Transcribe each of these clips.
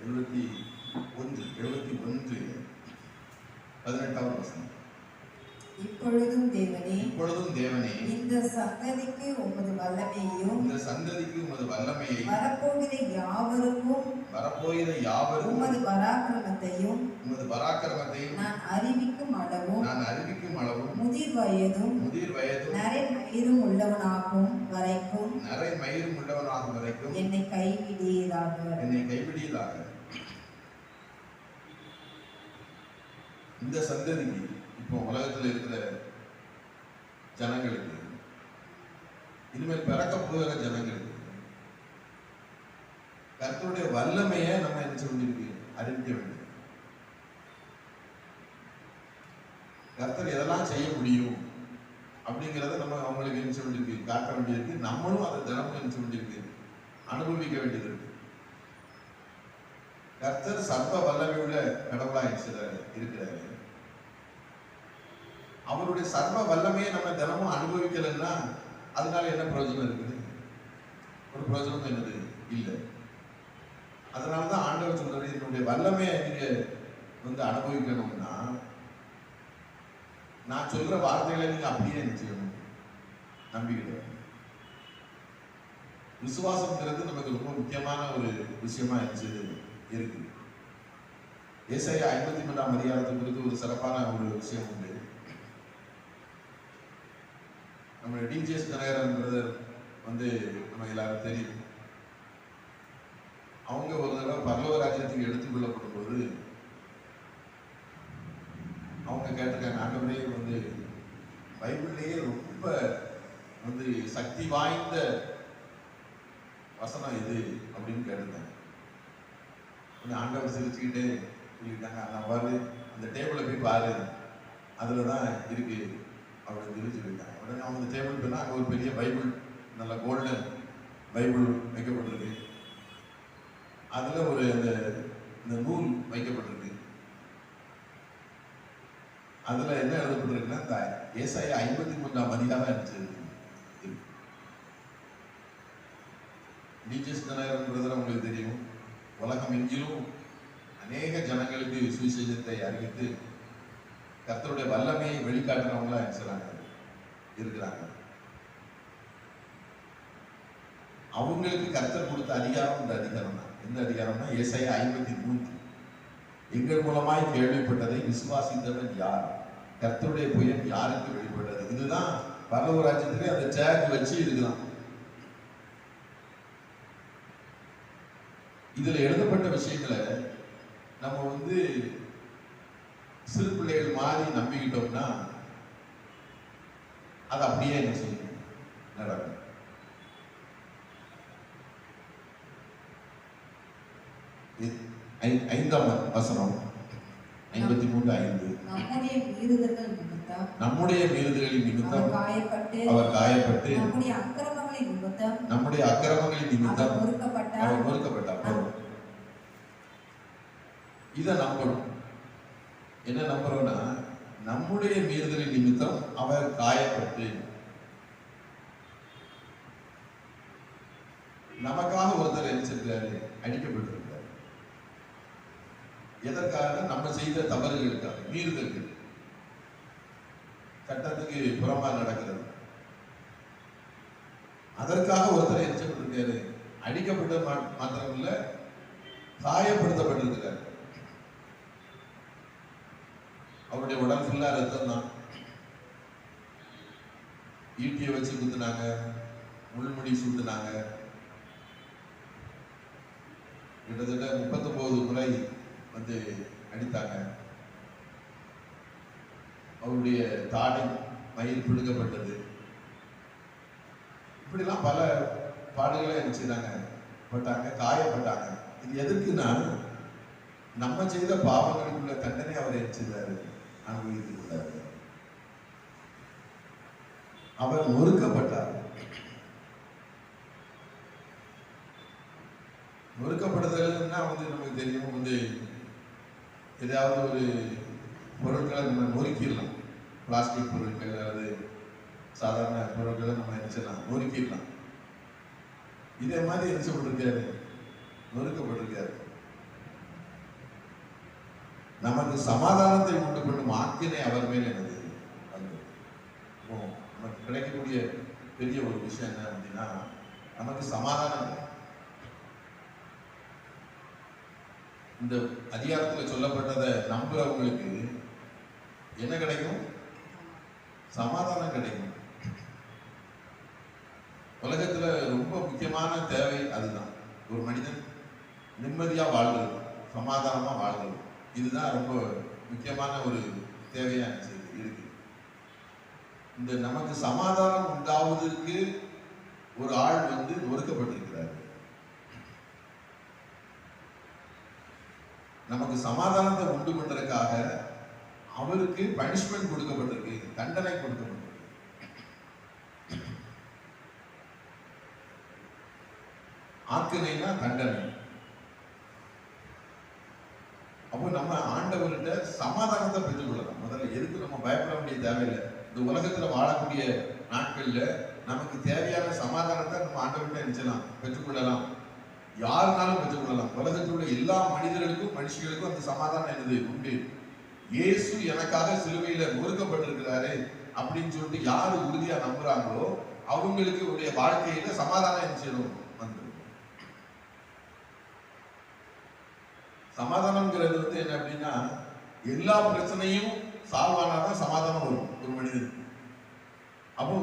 18வது வசனம். இப்பொழுதும் தேவனே, இந்த சந்ததிக்கு உமது வல்லமையை வரப்போகிற யாவருக்கும் உமது பராக்கிரமத்தையும் நான் அறிவிக்கும் அளவும் முதிர் வயதும் நரை மயிரும் உள்ளவனாகும் வரைக்கும் என்னை கைவிடீராக. இந்த சந்ததிக்கு, இப்போ உலகத்தில் இருக்கிற ஜனங்களுக்கு, இனிமேல் பிறக்க போகிற ஜனங்களுக்கு கர்த்தருடைய வல்லமையை நம்ம என்ன சொல்லியிருக்கு, அறிவிக்க வேண்டும். கர்த்தர் எதெல்லாம் செய்ய முடியும் அப்படிங்கிறத நம்ம அவங்களுக்கு என்ன சொல்லியிருக்கு, காட்ட வேண்டியிருக்கு. நம்மளும் அதை தினமும் என்ன சொல்லியிருக்கு, அனுபவிக்க வேண்டியது இருக்கு. கர்த்தர் சர்வ வல்லமை உள்ள கடவுளா இருக்கிறாரு. அவருடைய சர்வ வல்லமையை நம்ம தினமும் அனுபவிக்கலன்னா அதனால என்ன பிரயோஜனம் இருக்குது? ஒரு பிரயோஜனம் என்னது இல்லை. அதனாலதான் ஆண்டவர் சொல்றாரு, என்னுடைய வல்லமையை நீங்க அனுபவிக்கணும்னா நான் சொல்ற வார்த்தைகளை நீங்க அப்படியே நிச்சயம் நம்பிக்கிட்டு. விசுவாசம்ங்கிறது நமக்கு ரொம்ப முக்கியமான ஒரு விஷயமா இருக்கு. ஏசாயா 53ஆம் அதிகாரத்தை குறித்து ஒரு சிறப்பான ஒரு விஷயம் உண்டு. நம்ம டிஜிஎஸ் தினகரன் பிரதர் நம்ம எல்லாரும் தெரியும். அவங்க ஒரு தடவை பரலோக ராஜ்யத்துக்கு எடுத்துக்கொள்ளப்படும் போது அவங்க கேட்டிருக்காங்க, ஆண்டவரே பைபிள்லேயே ரொம்ப சக்தி வாய்ந்த வசனம் எது அப்படின்னு கேட்டிருக்காங்க. ஆண்டவர் சிரிச்சுக்கிட்டே சொல்லிட்டாங்க, அந்த டேபிளை போய் பாரு, அதுலதான் இருக்கு அப்படின்னு சொல்லி சொல்லியிருக்காங்க. உடனே அவங்க டேபிள் போனா அங்கே ஒரு பெரிய பைபிள், நல்ல கோல்டன் பைபிள் வைக்கப்பட்டிருக்கு. அதுல இந்த நூல் வைக்கப்பட்டிருக்கு. அதுல என்ன எழுதப்பட்டிருக்குன்னா, இந்த ஏசாயா 53ஆம் அதிகாரம் இருந்துச்சு. டிஜிஎஸ் தினகரன் உங்களுக்கு தெரியும். உலகம் எங்கிலும் அநேக ஜனங்களுக்கு சுவிசேஷத்தை அறிவித்து கர்த்தருடைய வல்லமையை வெளிக்காட்டுறவங்களா இருக்கிறாங்க. அவங்களுக்கு கர்த்தர் கொடுத்த அதிகாரம் இந்த அதிகாரம் தான். எந்த அதிகாரம்னா ஏசாயா 53. எங்கள் மூலமாய் கேள்விப்பட்டதை விசுவாசித்தவன் யார்? கர்த்தருடைய புயம் யாருக்கு வெளிப்பட்டது? இதுதான் பரலோக ராஜ்யத்திலே அந்த டேக் வச்சு இருக்குதான். இதுல எழுதப்பட்ட விஷயங்களை நம்ம சிறு பிள்ளைகள் மாதிரி நம்பிக்கிட்டோம்னா அது அப்படியே என்ன செய்யும், நடக்கும். ஐந்தாம் வசனம் 53:5. நம்முடைய மீறுதல்களின் நிமித்தம் அவர் காயப்பட்டு நம்முடைய அக்கிரமங்களின் நிமித்தம் அவர் நொறுக்கப்பட்டார். இதை நம்பணும். என்ன நம்புறோம்னா, நம்முடைய மீறுதலின் நிமித்தம் அவர் காயப்பட்டு, நமக்காக ஒருத்தர் எரிச்சிருக்காரு, அடிக்கப்பட்டிருக்காரு. எதற்காக? நம்ம செய்த தவறுகளுக்காக, மீறுதல்கள், சட்டத்துக்கு புறமா நடக்கிறது. அதற்காக ஒருத்தர் எரிச்சப்பட்டிருக்காரு. அடிக்கப்பட்ட மாத்திரம் இல்ல, காயப்படுத்தப்பட்டிருக்கிறார். அவருடைய உடல் ஃபுல்லா ரத்தம் தான். ஈட்டியை வச்சு குத்துனாங்க, முள்முடி சுட்டுனாங்க. கிட்டத்தட்ட 39 முறை அடித்தாங்க. அவருடைய தாடை மயிர் பிடுங்கப்பட்டது. இப்படிலாம் பல பாடுகளை செய்தாங்க, பட்டாங்க, காயப்பட்டாங்க. இது எதுக்குன்னா, நம்ம செய்த பாவங்களுக்குள்ள தண்டனை அவர் செய்தாரு, அனுபவித்துக் கொண்டார். அவர் நொறுக்கப்பட்டார். நொறுக்கப்படுதல்னா நமக்கு தெரியும், ஏதாவது ஒரு பொருட்களை நம்ம நொறுக்கிடலாம். பிளாஸ்டிக் பொருட்கள் அல்லது சாதாரண பொருட்களை நம்ம என்ன நொறுக்கிடலாம். இதே மாதிரி என்ன சொல்லப்பட்டிருக்காரு, நொறுக்கப்பட்டிருக்காரு. நமக்கு சமாதானத்தை உண்டு பண்ணும் ஆக்கினை அவர் மேல் எனது. நமக்கு கிடைக்கக்கூடிய பெரிய ஒரு விஷயம் என்ன அப்படின்னா, நமக்கு சமாதானம். இந்த அதிகாரத்தில் சொல்லப்பட்டதை நம்புறவங்களுக்கு என்ன கிடைக்கும்? சமாதானம் கிடைக்கும். உலகத்துல ரொம்ப முக்கியமான தேவை அதுதான். ஒரு மனிதன் நிம்மதியா வாழ்றது, சமாதானமா வாழ்றது, இதுதான் ரொம்ப முக்கியமான ஒரு தேவையா இருக்கு. இந்த நமக்கு சமாதானம் உண்டாவதற்கு ஒரு ஆள் ஒதுக்கப்பட்டிருக்கிறார். நமக்கு சமாதானத்தை உண்டு பண்றதுக்காக அவருக்கு பனிஷ்மெண்ட் கொடுக்கப்பட்டிருக்கு, தண்டனை கொடுக்கப்பட்டிருக்கு. ஆக்கினைனா தண்டனை. அப்போ நம்ம ஆண்டவர்கிட்ட சமாதானத்தை பெற்றுக்கொள்ளலாம். முதல்ல எதுக்கு நம்ம பயப்பட வேண்டிய தேவையில்லை. இந்த உலகத்துல வாழக்கூடிய நாட்கள்ல நமக்கு தேவையான சமாதானத்தை நம்ம ஆண்டவர்கிட்ட நினைச்சலாம், பெற்றுக்கொள்ளலாம். யாருனாலும் பெற்றுக்கொள்ளலாம். உலகத்தில் உள்ள எல்லா மனிதர்களுக்கும் மனுஷர்களுக்கும் அந்த சமாதானம் என்னது உண்டு. இயேசு எனக்காக சிலுவையில நொறுக்கப்பட்டிருக்கிறாரு அப்படின்னு சொல்லிட்டு யாரு உறுதியா நம்புறாங்களோ அவங்களுக்கு உடைய வாழ்க்கையில சமாதானம் என்ன செய்யணும் வந்து. சமாதானம்ங்கிறது என்ன அப்படின்னா, எல்லா பிரச்சனையும் சால்வ் ஆனாதான் சமாதானம் வரும் ஒரு மனிதனுக்கு. அப்போ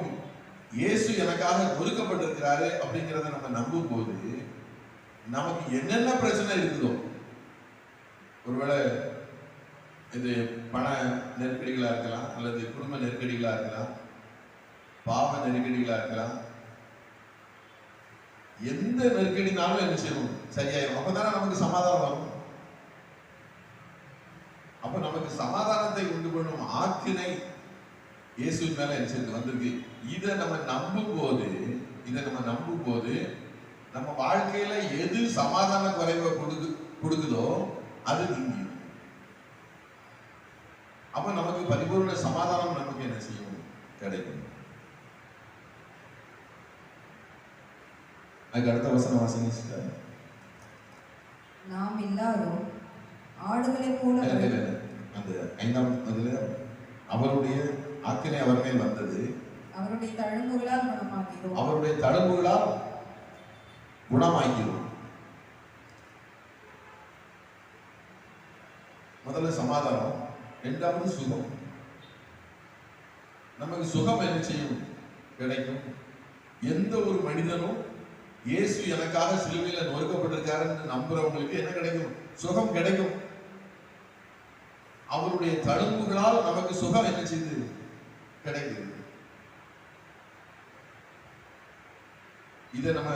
இயேசு எனக்காக ஒதுக்கப்பட்டிருக்கிறாரு அப்படிங்கிறத நம்ம நம்பும் போது நமக்கு என்னென்ன பிரச்சனை இருக்குதோ, ஒருவேளை இது பண நெருக்கடிகளா இருக்கலாம், அல்லது குடும்ப நெருக்கடிகளா இருக்கலாம், பாவ நெருக்கடிகளா இருக்கலாம், எந்த நெருக்கடினாலும் என்ன செய்யணும் சரியாயிரும். அப்பதானே நமக்கு சமாதானம் வரும். அப்ப நமக்கு சமாதானத்தை உண்டு பண்ணும் ஆக்கினை இயேசு மேல என்ன செய்து வந்திருக்கு. இதை நம்ம நம்பும் போது நம்ம வாழ்க்கையில எது சமாதான குறைவை கொடுக்குதோ அது நீங்கி. அப்ப நமக்கு பரிபூர்ண சமாதானம் நமக்கு என்ன செய்யும் கிடைக்கும். அதுக்கு அடுத்த வசனம் வாசிங்க. நாம் எல்லாரும் ஆடுகளை போல அந்த 5ஆம் அதுல அவருடைய ஆக்கினை அவர் மேல் வந்தது, அவருடைய தழும்புகளால் குணமாக்கிறோம். முதல்ல சமாதானம், இரண்டாவது சுகம். நமக்கு சுகம் என்ன செய்யும் கிடைக்கும். எந்த ஒரு மனிதனும் இயேசு எனக்காக சிலுவையில நொறுக்கப்பட்டிருக்காருன்னு நம்புறவங்களுக்கு என்ன கிடைக்கும்? சுகம் கிடைக்கும். அவருடைய தழும்புகளால் நமக்கு சுகம் என்ன செய்து கிடைக்குது. இதை நம்ம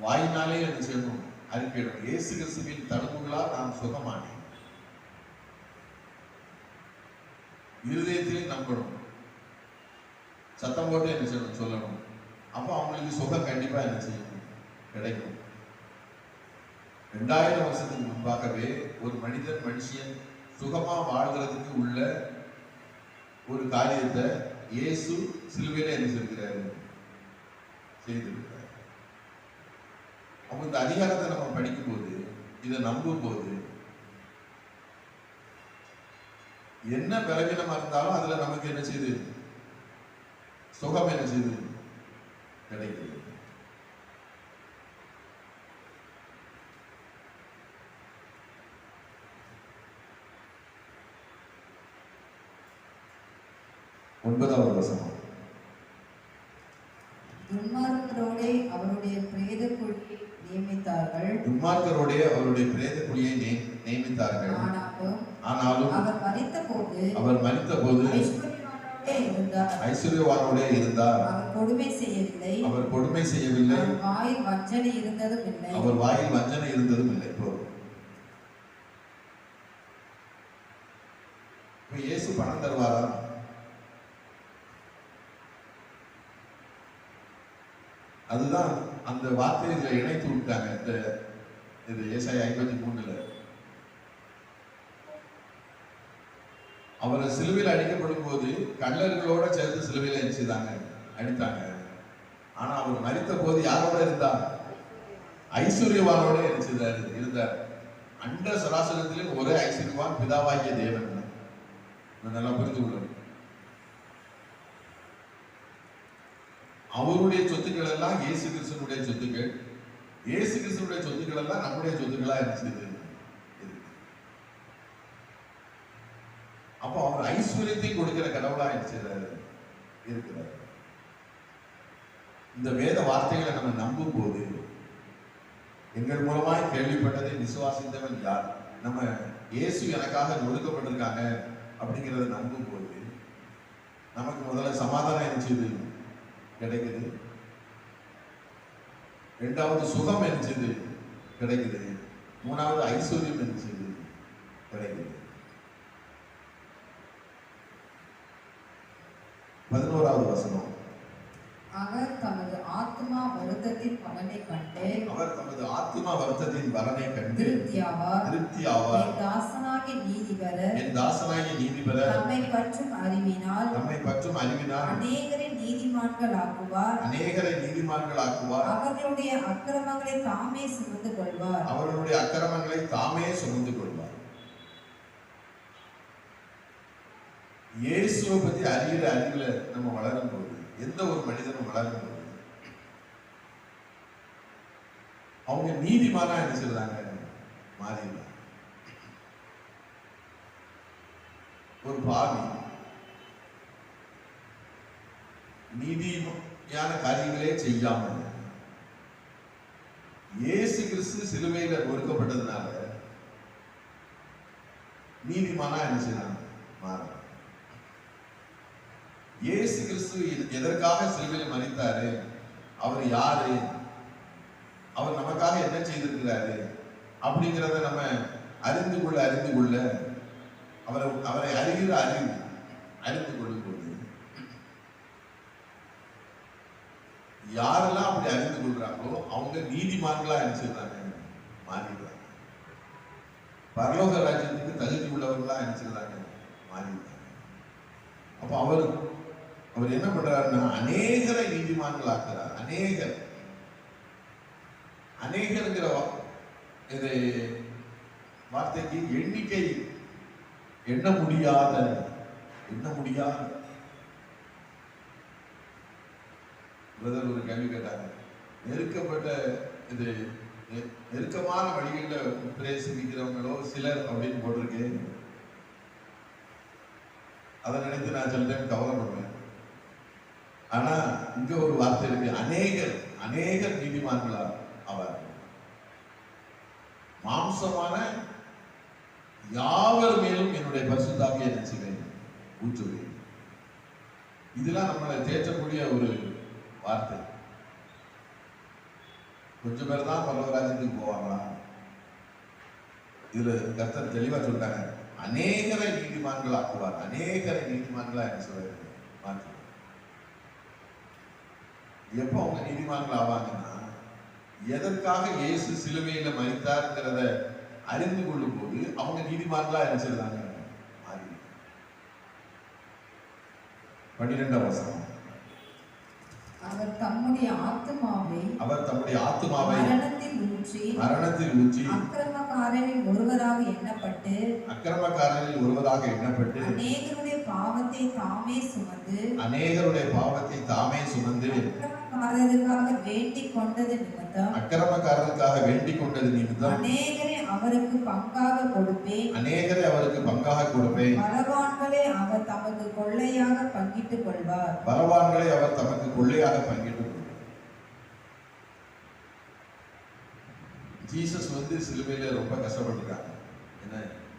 வாயினாலே என்ன செய்யணும் அறிக்கையிடணும். இயேசு கிறிஸ்துவின் தழும்புகளால் நான் சுகமானேன். இருதயத்திலே நம்பணும், சத்தம் போட்டு என்ன செய்யணும் சொல்லணும். அப்போ அவங்களுக்கு சுகம் கண்டிப்பா என்ன செய்யணும் கிடைக்கும். 2000 வருஷத்துக்கு முன்பாகவே ஒரு மனுஷன் சுகமா வாழ்கிறதுக்கு உள்ள ஒரு காரியத்தை இயேசு சிலுவையில என்ன செய்கிறாரு செய்திருக்கிறார். அப்ப இந்த அதிகாரத்தை நம்ம படிக்கும் போது, இதை நம்பும் போது, என்ன பலவீனமா இருந்தாலும் அதுல நமக்கு என்ன செய்யுது சுகம் என்ன செய்யுது கிடைக்குது. ஒன்பதாவது வசனம். துன்மார்க்கரோடே அவருடைய பிரேத குழியை நியமித்தார்கள். ஆனாலும் அவர் மரித்தபோது ஐஸ்வர்யவானோடே இருந்தார். அவர் கொடுமை செய்யவில்லை. அவர் வாயில் வஞ்சனை இருந்ததும் இல்லை. இயேசு பணம் தருவாரா? அதுதான் அந்த வார்த்தையை இணைத்து விட்டாங்க. இது ஏசாயா 53 அவரை சிலுவையில் அடிக்கப்படும் போது கள்ளர்களோட சேர்த்து சிலுவையில் அடிச்சுதாங்க அடித்தாங்க. ஆனா அவர் மரித்த போது யாரோட இருந்தார்? ஐஸ்வர்யவானோட இருந்தார். அண்ட சராசரத்திலும் ஒரே ஐஸ்வர்யவான் பிதாவாகிய தேவன். நல்லா புரிந்து கொள்ளணும். அவருடைய சொத்துக்கள் எல்லாம் இயேசு கிறிஸ்துவனுடைய சொத்துக்கள், இயேசு கிறிஸ்துவனுடைய சொத்துக்கள் எல்லாம் நம்முடைய சொத்துக்களா இருந்துச்சு. அப்போ அவர் ஐஸ்வர்யத்தை கொடுக்கிற கடவுளா இருக்கிறார். இந்த வேத வார்த்தைகளை நம்ம நம்பும் போது, எங்கள் மூலமாய் கேள்விப்பட்டதை விசுவாசித்தவன் யார், நம்ம இயேசு எனக்காக ஒதுக்கப்பட்டிருக்காங்க அப்படிங்கிறத நம்பும் போது நமக்கு முதல்ல சமாதானம் இருந்துச்சு கிடைக்குது, இரண்டாவது சுகம் இருந்துச்சு கிடைக்குது, மூணாவது ஐஸ்வர்யம் இருந்துச்சு கிடைக்குது. 11வது வசனம். அவர் தமது ஆத்மா வருத்தத்தின் பலனை கண்டு திருப்தியாவார். என் தாசனாகிய நீதிபரர் தம்மை பற்றும் அறிவினால் அநேகரை நீதிமான்கள் ஆக்குவார். அவர்களுடைய அக்கிரமங்களை தாமே சுமந்து கொள்வார். இயேசுவை பத்தி அறிகிற அறிவுல நம்ம வளரும் போது, எந்த ஒரு மனிதனும் வளரும் போது அவங்க நீதிமானா என்ன சொல்றாங்க, மாறிடுறாங்க. ஒரு பாவி நீதியான காரியங்களே செய்யாமல் இயேசு கிறிஸ்து சிலுவையில ஒடுக்கப்பட்டதுனால நீதிமானா என்ன செய்யறாங்க, மாறுறாங்க. இயேசு கிறிஸ்து எதற்காக சிலுவையில் மரித்தாரு, அவர் யாரு, அவர் நமக்காக என்ன செய்திருக்கிறாரு அப்படிங்கிறத நம்ம அறிந்து கொள்ள அவரை அறிகிற அறிந்து கொள்ளும் போது யாரெல்லாம் அப்படி அறிந்து கொள்றாங்களோ அவங்க நீதிமான்களா நினைச்சிருந்தாங்க, மாறிடுறாங்க. பரலோக ராஜ்யத்துக்கு தகுதி உள்ளவர்களா நினைச்சிருந்தாங்க, மாறிடுறாங்க. அப்ப அவர் என்ன பண்றாருன்னா அநேகரை நீதிமான்கள் ஆக்குறார். அநேகர்ங்கிற இது வார்த்தைக்கு எண்ணிக்கை எண்ண முடியாத பிரதர் ஒரு கேள்வி கேட்டாங்க. நெருக்கமான வழிகளில் பிரவேசிக்கிறவங்களோ சிலர் அப்படின்னு போட்டிருக்கேன். அதை நினைத்து நான் சில டைம் கவலைப்படுவேன். ஆனா இங்க ஒரு வார்த்தை இருக்கு, அநேகர் நீதிமான்களா அவர். மாம்சமான யாவர் மேலும் என்னுடைய பரிசுத்தாவியை என்ன செய்வேன், ஊற்றுவேன். இதெல்லாம் நம்மளை தேற்றக்கூடிய ஒரு வார்த்தை. கொஞ்சம் பேர் தான் பரலோகராஜ்யத்துக்கு போவாங்களா? இதுல கர்த்தர் தெளிவா சொல்றாங்க, அநேகரை நீதிமான்கள் ஆக்குவார். அநேகரை நீதிமான்களா என்ன சொல்றாரு, மாற்றுவார். எப்போ அவங்க நீதிமான்கள் ஆவாங்கன்னா, எதற்காக இயேசு சிலுவையில மரித்தார்ங்கிறத அறிந்து கொள்ளும் போது அவங்க நீதிமான்களா என்ன செய்றாங்க, மாறி. 12ஆம் வசனம். அவர் தம்முடைய ஆத்துமாவை மரணத்தில் ஊற்றி அக்கிரமக்காரரில் ஒருவராக எண்ணப்பட்டு அநேகருடைய பாவத்தை தாமே சுமந்து அக்கிரமக்காரருக்காக வேண்டிக் கொண்டது நிமித்தம் அநேகரை அவருக்கு பங்காக கொடுப்பேன். பலவான்களை அவர் தமக்கு கொள்ளையாக பங்கிட்டுக் கொள்வார். ஜீசஸ் சிலுவையில ரொம்ப கஷ்டப்பட்டிருக்காங்க. என்ன,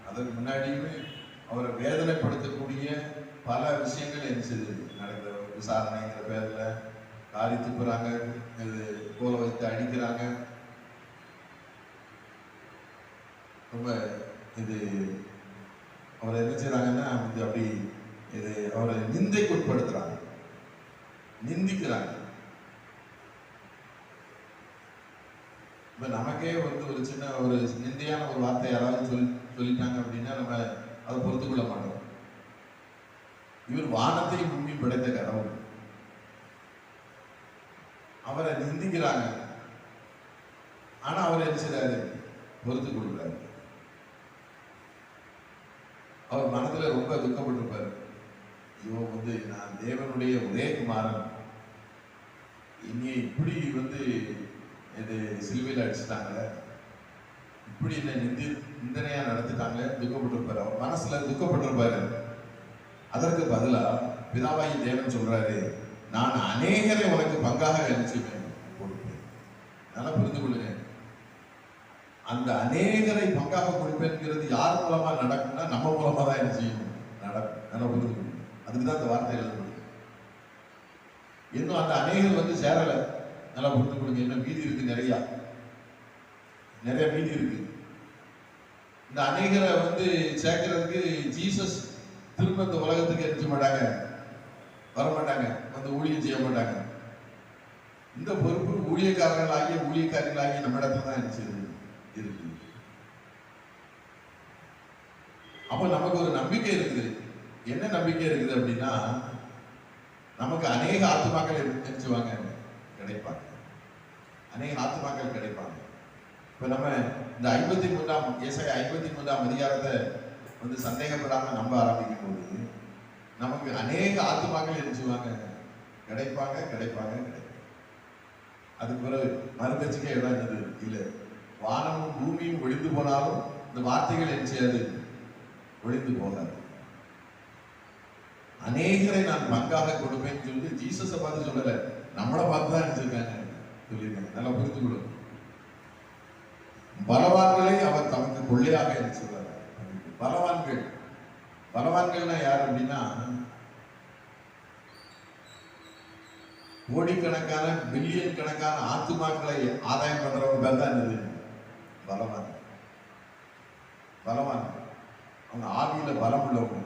அதற்கு முன்னாடியுமே அவரை வேதனைப்படுத்தக்கூடிய பல விஷயங்கள் என்ன செய்து நடக்கிற விசாரணைங்கிற பேர்ல காரி துப்புறாங்க, கோல வைத்து அடிக்கிறாங்க. ரொம்ப அவரை என்ன செய்யறாங்கன்னா அப்படி அவரை நிந்தைக்கு உட்படுத்துறாங்க, நிந்திக்கிறாங்க. இப்ப நமக்கே ஒரு சின்ன ஒரு நிந்தையான ஒரு வார்த்தை யாராவது சொல்லிட்டாங்க அப்படின்னா நம்ம அதை பொறுத்து கொள்ள மாட்டோம். இவர் வானத்தை பூமி படைத்த கடவுள், அவரை நிந்திக்கிறாங்க. ஆனா அவர் என்ன செய்றாரு, பொறுத்து கொள்கிறாரு. அவர் மனதுல ரொம்ப துக்கப்பட்டிருப்பாரு. ஐயோ நான் தேவனுடைய ஒரே குமாரன், என்னைய இப்படி இது சிலுவையில் அடிச்சுட்டாங்களே, இப்படி என்ன நிந்தனையா நடத்திட்டாங்களே, துக்கப்பட்டிருப்பாரு. அவர் மனசுல துக்கப்பட்டிருப்பாரு. அதற்கு பதிலா பிதாவாகி தேவன் சொல்றாரு, நான் அநேகரை உனக்கு பங்காக கொடுப்பேன். நல்லா புரிந்து கொள்ளுங்க. அந்த அநேகரை பங்காக கொடுப்பேன்ங்கிறது யார் மூலமா நடக்கும்னா நம்ம மூலமா தான் என்ன செய்யணும், நடக்கும். நல்லா புரிந்து கொள்ளுங்க. அதுக்குதான் அந்த வார்த்தை எழுதப்படுது. இன்னும் அந்த அநேகர் சேரல. நல்லா புரிந்து கொள்ளுங்க. இன்னும் மீதி இருக்கு, நிறைய மீதி இருக்கு. இந்த அநேகரை சேர்க்கிறதுக்கு ஜீசஸ் திரும்ப இந்த உலகத்துக்கு எரிஞ்ச மாட்டாங்க, வரமாட்டாங்க, ஊழியம் செய்ய மாட்டாங்க. இந்த பொறுப்பு ஊழியக்காரர்களாகிய நம்ம இடத்துல தான் இருக்கு. அப்ப நமக்கு ஒரு நம்பிக்கை இருக்குது. என்ன நம்பிக்கை இருக்குது அப்படின்னா, நமக்கு அநேக ஆத்துமாக்கள் நினைச்சுவாங்க கிடைப்பாங்க, அநேக ஆத்துமாக்கள் கிடைப்பாங்க. இப்ப நம்ம இந்த 53ஆம் ஏசாயா 53ஆம் அதிகாரத்தை சந்தேகப்படாம நம்ப ஆரம்பிக்கும் போது நமக்கு அநேக ஆத்துமாக்கள் நினைச்சுவாங்க கிடைப்பாங்க. அதுக்கு பிறகு மறுபட்சிக்கே இடம் இல்லை. வானமும் பூமியும் ஒழிந்து போனாலும் இந்த வார்த்தைகள் என்ன செய்யாது, ஒழிந்து போகாது. அநேகரை நான் பங்காக கொடுப்பேன்னு சொல்லி ஜீசஸை பார்த்து சொல்லல, நம்மளை பார்த்து தான் நினைச்சிருக்காங்க சொல்லியிருக்காங்க. நல்லா புரிந்து கொள்ளும். பலவான்களை அவர் தமக்கு கொள்ளையாக என்ன சொல்றாரு. பலவான்கள்னா யார் அப்படின்னா, கோடிக்கணக்கான பில்லியன் கணக்கான ஆத்துமாக்களை ஆதாயம் பண்றவங்க பேர் தான் இது பலவான். அவங்க ஆவியில பலம் உள்ளவங்க.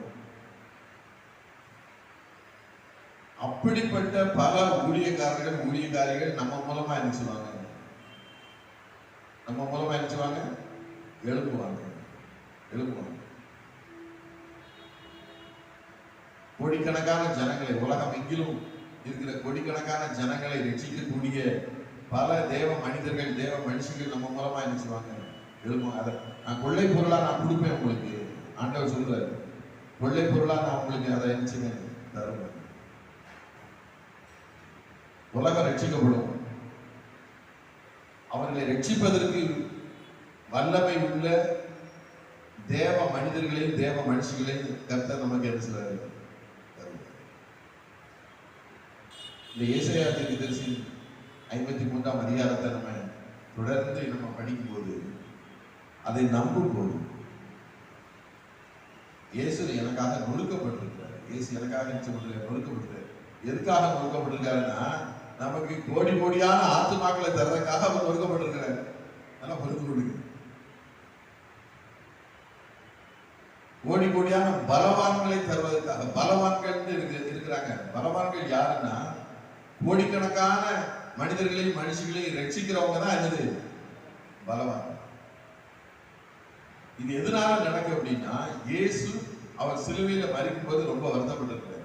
அப்படிப்பட்ட பல ஊழியக்காரிகள் நம்ம மூலமா என்ன செய்வாங்க, எழுப்புவாங்க. கோடிக்கணக்கான ஜனங்களை, உலகம் எங்கிலும் இருக்கிற கோடிக்கணக்கான ஜனங்களை ரட்சிக்கக்கூடிய பல தேவ மனிதர்கள், தேவ மனுஷர்கள் நம்ம மூலமா என்ன செய்வாங்க, எழுப்புவாங்க. அதை நான் கொள்ளை பொருளா நான் கொடுப்பேன் உங்களுக்கு. ஆண்டவர் சொல்றாரு, கொள்ளை பொருளா நான் உங்களுக்கு அதை என்ன செய்வேன், தருவேன். உலகம் ரட்சிக்கப்படும். அவர்களை ரட்சிப்பதற்கு வல்லமை உள்ள தேவ மனிதர்களையும் தேவ மனுஷங்களையும் கர்த்தர் நமக்கு என்ன செய்வாரு. இந்த ஏசாயா தீர்க்கதரிசி 53ஆம் அதிகாரத்தை நம்ம தொடர்ந்து நம்ம படிக்கும் போது, அதை நம்பும் போது, இயேசு எனக்காக நொறுக்கப்பட்டிருக்கிறார். இயேசு எனக்காக நொறுக்கப்பட்டிருக்கார். எதுக்காக நொறுக்கப்பட்டிருக்காருன்னா, நமக்கு கோடி கோடியான ஆத்துமாக்களை தர்றதுக்காக அவர் நொறுக்கப்பட்டிருக்கிறார். நல்லா புரிந்து கொள்ளுங்க. கோடி கோடியான பலவான்களை தருவதற்காக. பலவான்கள் இருக்கிறாங்க. பலவான்கள் யாருன்னா, கோடிக்கணக்கான மனிதர்களையும் மனுஷங்களையும் ரட்சிக்கிறவங்க தான் என்னது பலவான். இது எதனால நடக்கும் அப்படின்னா, இயேசு அவர் சிலுவையில மரிக்கும் போது ரொம்ப வருத்தப்பட்டிருக்கிறார்.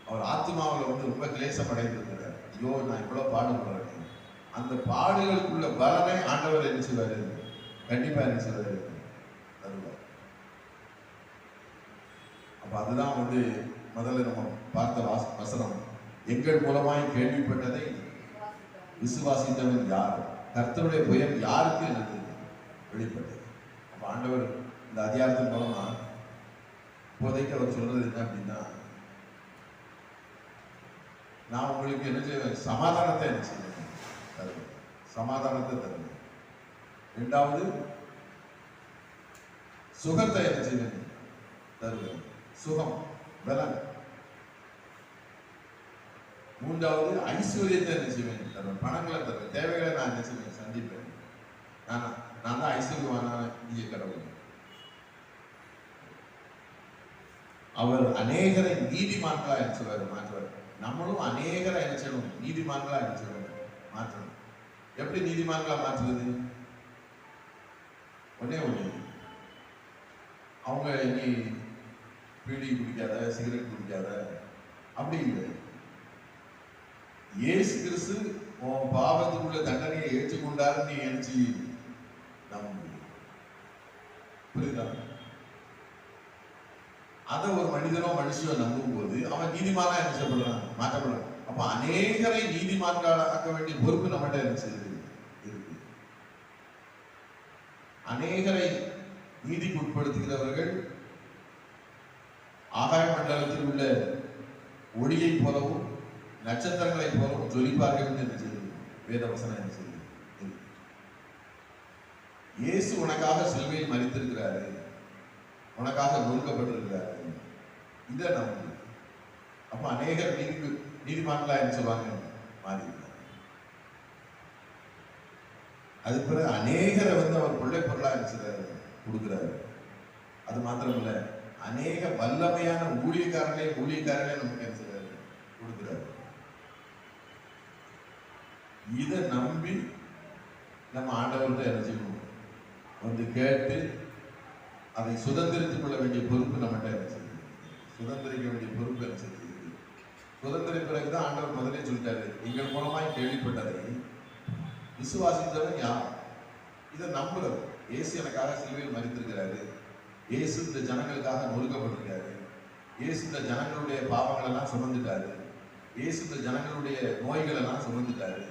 அவர் ஆத்மாவில் ரொம்ப கிளேசம் அடைந்திருக்கிறார். ஐயோ, நான் இவ்வளவு பாடுபடுறேன். அந்த பாடுகளுக்குள்ள பலனை ஆண்டவர் என்ன செய்வாரு, கண்டிப்பா என்ன செய்வாரு, தருவார். அப்ப அதுதான் முதல்ல நம்ம பார்த்த வசனம். எங்கள் மூலமாய் கேள்விப்பட்டதை விசுவாசித்தவன் யார், கர்த்தருடைய புயம் யாருக்கு எனக்கு வெளிப்பட்டது. அப்ப ஆண்டவர் இந்த அதிகாரத்தின் மூலமா இப்போதைக்கு அவர் சொல்றது என்ன அப்படின்னா, நான் உங்களுக்கு என்ன செய்வேன், சமாதானத்தை என்ன செய்வேன், தருவேன். சமாதானத்தை தருவேன். இரண்டாவது, சுகத்தை என்ன செய்வேன், தருவேன். சுகம், பலன். மூன்றாவது, ஐஸ்வர்யத்தை என்ன செய்வேன், தருவேன். பணங்களை தருவேன். தேவைகளை நான் என்ன செய்வேன், சந்திப்பேன். நான் தான் ஐஸ்வர்யவானான இங்கே கடவுள். அவர் அநேகரை நீதிமான்களா என்ன சொல்வார், மாற்றுவார். நம்மளும் அநேகரை என்ன செய்யணும், நீதிமான்களா என்ன செய்வார், மாற்றணும். எப்படி நீதிமான்களா மாற்றுறது? ஒன்னே அவங்க நீ பீடி குடிக்காத, சிகரெட் குடிக்காத, அப்படி இல்லை. இயேசு கிறிஸ்து உன் பாவத்துக்குள்ள தண்டனையை ஏற்றுக்கொண்டாரு, நீ நினைச்சு நம்ப முடியும். புரியுதா? அதை ஒரு மனிதனோ மனுஷனோ நம்பும் போது அவன் நீதிமானா என்ன செய்யப்படுறான், மாற்றப்படுறான். அப்ப அநேகரை நீதிமான்களாக்க வேண்டிய பொறுப்பு நம்மகிட்ட இருக்கு. அநேகரை நீதிக்கு உட்படுத்துகிறவர்கள் ஆகாய மண்டலத்தில் உள்ள ஒளியை போலவும் நட்சத்திரங்களை போலவும் ஜொலிப்பார்கள் என்று சொல்லுது வேதவசனம். என்ன சொல்லுது? இயேசு உனக்காக சிலுவையில் மரித்திருக்கிறாரு, உனக்காக நொறுக்கப்பட்டிருக்கிறாரு. இதை நம்பு. அப்ப அநேகர் நீதிமான்களா என்ன சொல்லுவாங்க, மாறி. அது பிறகு அநேகரை அவர் கொள்ளை பொருளா இருக்கிறாரு, கொடுக்கிறாரு. அது மாத்திரமல்ல, அநேக வல்லமையான ஊழியக்காரர்களே நமக்கு என்ன செய்றாரு, கொடுக்கிறாரு. இதை நம்பி நம்ம ஆண்டவர்கிட்ட என்ன செய்யணும், வந்து கேட்டு அதை சுதந்திரித்துக் கொள்ள வேண்டிய பொறுப்பு நம்மகிட்ட என்ன செய்யுது, சுதந்திரிக்க வேண்டிய பொறுப்பு என்ன செய்யுது. சுதந்திர பிறகுதான் ஆண்டவர் முதலே சொல்லிட்டாரு, எங்கள் மூலமாய் கேள்விப்பட்டதை விசுவாசித்தவன் யார்? இதை நம்புறது. இயேசு எனக்காக சிலுவையில் மரித்திருக்கிறாரு, இயேசு இந்த ஜனங்களுக்காக நொறுக்கப்பட்டிருக்காரு, இயேசு இந்த ஜனங்களுடைய பாவங்கள் எல்லாம் சுமந்துட்டாரு, இயேசு இந்த ஜனங்களுடைய நோய்கள் எல்லாம் சுமந்துட்டாரு,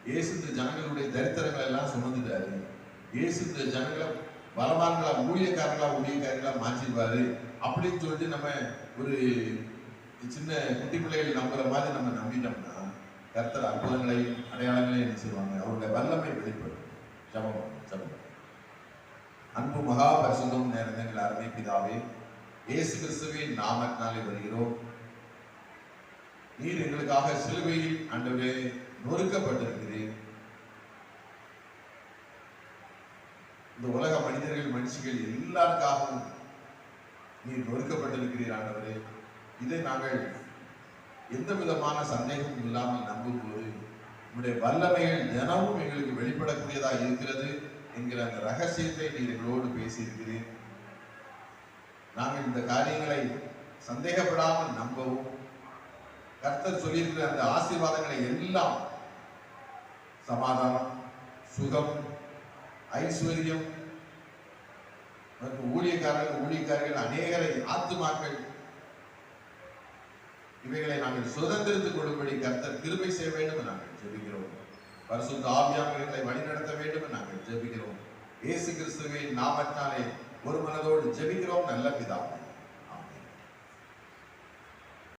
இயேசு இந்த ஜனங்களுடைய தரித்திரங்கள் எல்லாம் சுமந்துட்டாரு, இயேசு இந்த ஜனங்களை பலவான்களா ஊழியக்காரங்களா மாற்றிடுவாரு அப்படின்னு சொல்லிட்டு நம்ம ஒரு சின்ன குட்டி பிள்ளைகள் நம்புற மாதிரி நம்ம நம்பிட்டோம்னா கர்த்தர் அற்புதங்களையும் அடையாளங்களையும் என்ன செய்வாங்க, அவருடைய வல்லமை வெளிப்படும். ஜெபம். அன்பு மகா பரிசுத்தம் நிறைந்த எங்கள் அருமை பிதாவே, இயேசு கிறிஸ்துவின் நாமத்தினாலே வருகிறோம். நீர் எங்களுக்காக சிலுவையில் ஆண்டவரே நொறுக்கப்பட்டிருக்கிறீர். இந்த உலக மனுஷிகள் எல்லாருக்காகவும் நீர் நொறுக்கப்பட்டிருக்கிறீர் ஆண்டவரே. இதை நாங்கள் எந்த விதமான சந்தேகமும் இல்லாமல் நம்பும்போது உங்களுடைய வல்லமைகள் தினமும் எங்களுக்கு வெளிப்படக்கூடியதாக இருக்கிறது என்கிற அந்த ரகசியத்தை நீர் எங்களோடு பேசியிருக்கிறீர். நாங்கள் இந்த காரியங்களை சந்தேகப்படாமல் நம்பவும், கர்த்தர் சொல்லியிருக்கிற அந்த ஆசீர்வாதங்களை எல்லாம் சமாதானம், சுகம், ஐஸ்வர்யம், ஊழியக்காரர்கள் அநேகரை ஆத்துமாக்கள் இவைகளை நாங்கள் சுதந்திரத்துக் கொள்ளும்படி கர்த்தர் கிருபை செய்ய வேண்டும் நாங்கள் ஜெபிக்கிறோம். பரிசுத்த ஆவியானவர்களை வழிநடத்த வேண்டும் நாங்கள் ஜெபிக்கிறோம். இயேசு கிறிஸ்துவின் நாமத்தினாலே ஒரு மனதோடு ஜெபிக்கிறோம் நல்ல பிதாவே.